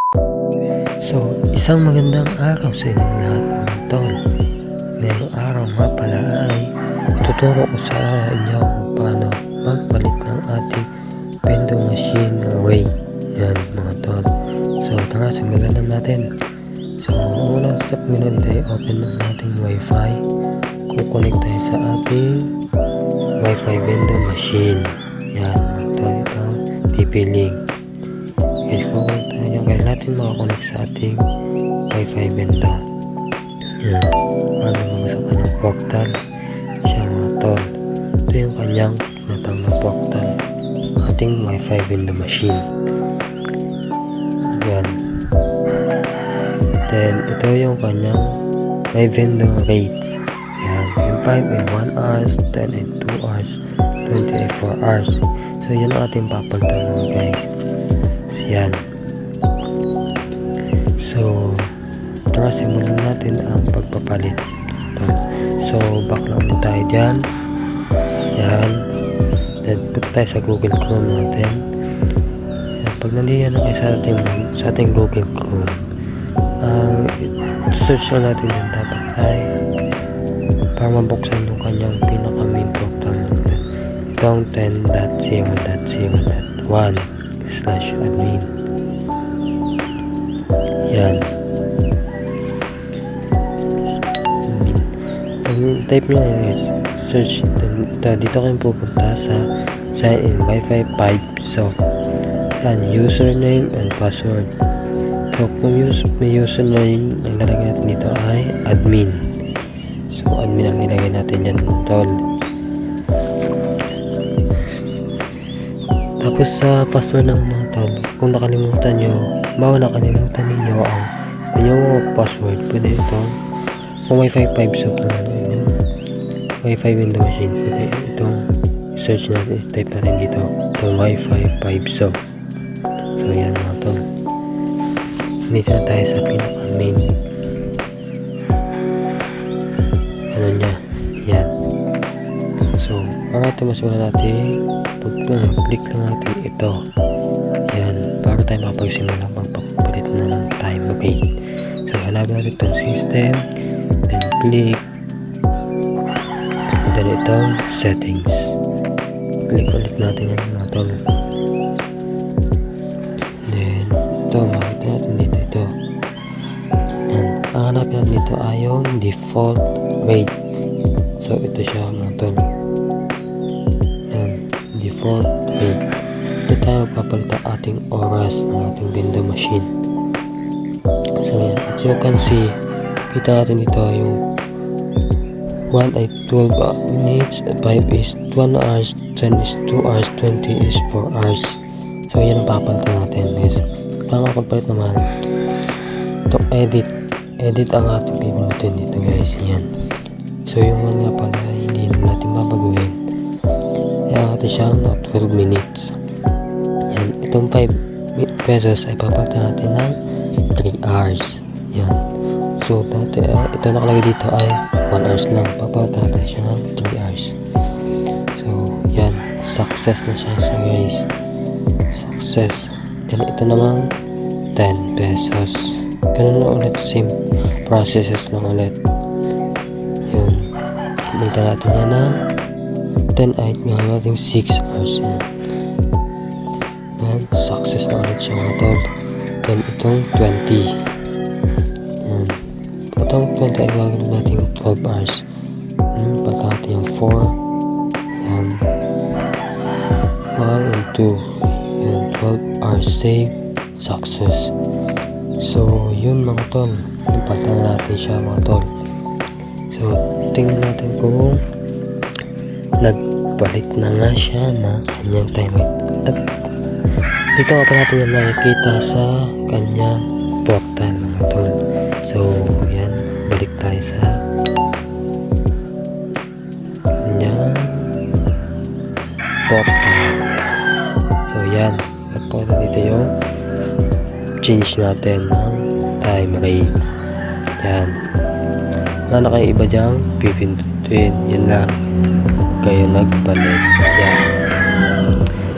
So, isang magandang araw sa inyong lahat mga tol. Ngayong araw nga pala ay ituturo ko sa inyo kung paano magpalit ng ating vending machine array. Yan mga tol. So, tara, simulan na natin. So, unang step nila dito ay open ng ating wifi. Kukonek tayo sa ating wifi vending machine. Yan mga tol, ito TP-Link. Yes, kukonek tayo dyan. Kailan natin makakonek sa ating wifi vendor. Yan, paano mga sa kanyang portal siya mga tol. Ito yung kanyang tinatawag na portal, ating wifi vendor machine. Yan. Then ito yung kanyang my vendor rates. Yan, yung 5 ay 1 hours, 10 ay 2 hours, 20 ay 4 hours. So yan ang ating papalitan mga guys. So yan. So tara, simulan natin ang pagpapalit. So back lang ulit tayo dyan. Yan. Then punta tayo sa Google Chrome natin. Yan. Pag nandiyan na kayo sa ating Google Chrome, search na natin yung dapat ay para mabuksan yung kanyang pinaka main portal natin. Itong 10.0.0.1/admin. Yan. Type nyo is search dito kayo pupunta sa sign in Wi-Fi 5. So yan, username and password. So kung may username, ang lalagay natin dito ay admin. So admin ang nilagay natin yan tol. Tapos sa password ng mga tol, kung nakalimutan nyo ninyo ang inyong password, pwede ito kung Wi-Fi 5 so Wi-Fi vending machine, pwede itong search natin, type natin dito itong Wi-Fi 5 so yan mga tol. Dito na tayo sa pinaka main ano nya, yan. So para ito masimulan natin, click lang natin ito, yan, para tayo makapagsimula magpapalit na ng time rate. So hanapin natin itong system, then click, then itong settings, click ulit natin yan mga tol. Then ito, makita natin dito ito. Yan, ang hanapin natin dito ay yung default rate. So ito siya mga tol. Yan, default rate. Ito tayo magpapalit ang ating oras ng ating vending machine. So yan, as you can see, kita natin dito yung 1 ay 12 minutes, 5 is 1 hours, 10 is 2 hours, 20 is 4 hours. So yan ang papalitan natin guys. Para makapagpalit naman, itong edit ang ating pipilitin dito guys. Yan. So yung one nga pala hindi natin babaguhin. Kaya natin siyang 12 minutes. Yan. Itong 5 pesos ay papalitan natin ng 3 hours. Yan. So dati, ito nakalagay dito ay 1 hours lang. Papalitan natin siya ng 3 hours. So yan. Success na siya so guys. Success. Then ito namang 10 pesos. Ganun na ulit, same processes lang ulit. Yun. Kumulta natin yan ng 10 ay nga natin 6 hours. Yan. Yan. Success na ulit siya mga tol. Then itong 20. Yan. Itong 20 ay gagawin natin 12 hours. Pata natin yung 4. Yan. 1 and 2. Yan, 12 hours save, success. So yun mga tol, napalitan na natin siya mga tol. So tingnan natin kung nagpalit na nga siya na kanyang time rate. At dito nga pa natin yung nakikita sa kanyang portal mga tol. So yan, balik tayo sa kanyang portal. So yan, at po dito yung change natin ng time rate. Yan, wala na kayo iba dyang pipindutin, yun lang kayo nagpalit. Yan.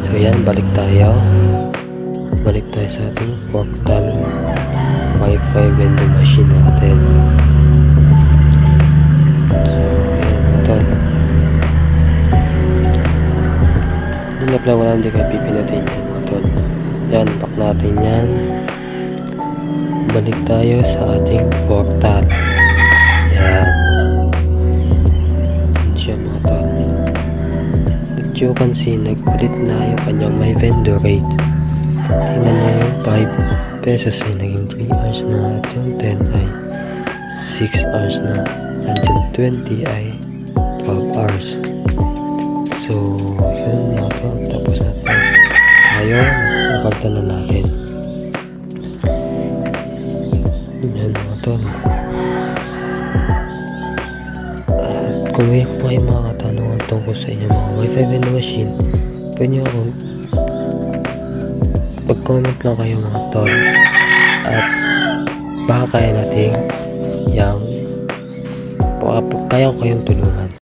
So yan, balik tayo. balik tayo sa ating portal Wi-Fi vending machine natin. So ayan mga tol, hindi na pala, wala, hindi kayo pipinatin yan mga tol. Yan, back natin yan, balik tayo sa ating portal. Yan siya mga tol. As you can see, nagpalit na yung kanyang my vendor rate. Tingnan nyo, yung 5 pesos ay naging 3 hours na, at yung 10 ay 6 hours na, at yung 20 ay 12 hours. So yun mga tol, tapos natin tayo, napalitan na natin. Yan mga tol. At kung may mga katanungan tungkol sa inyong mga Wi-Fi vending machine, pwede nyo akong pag-comment lang kayo mga tol, at baka kaya natin yung kaya ko kayong tulungan.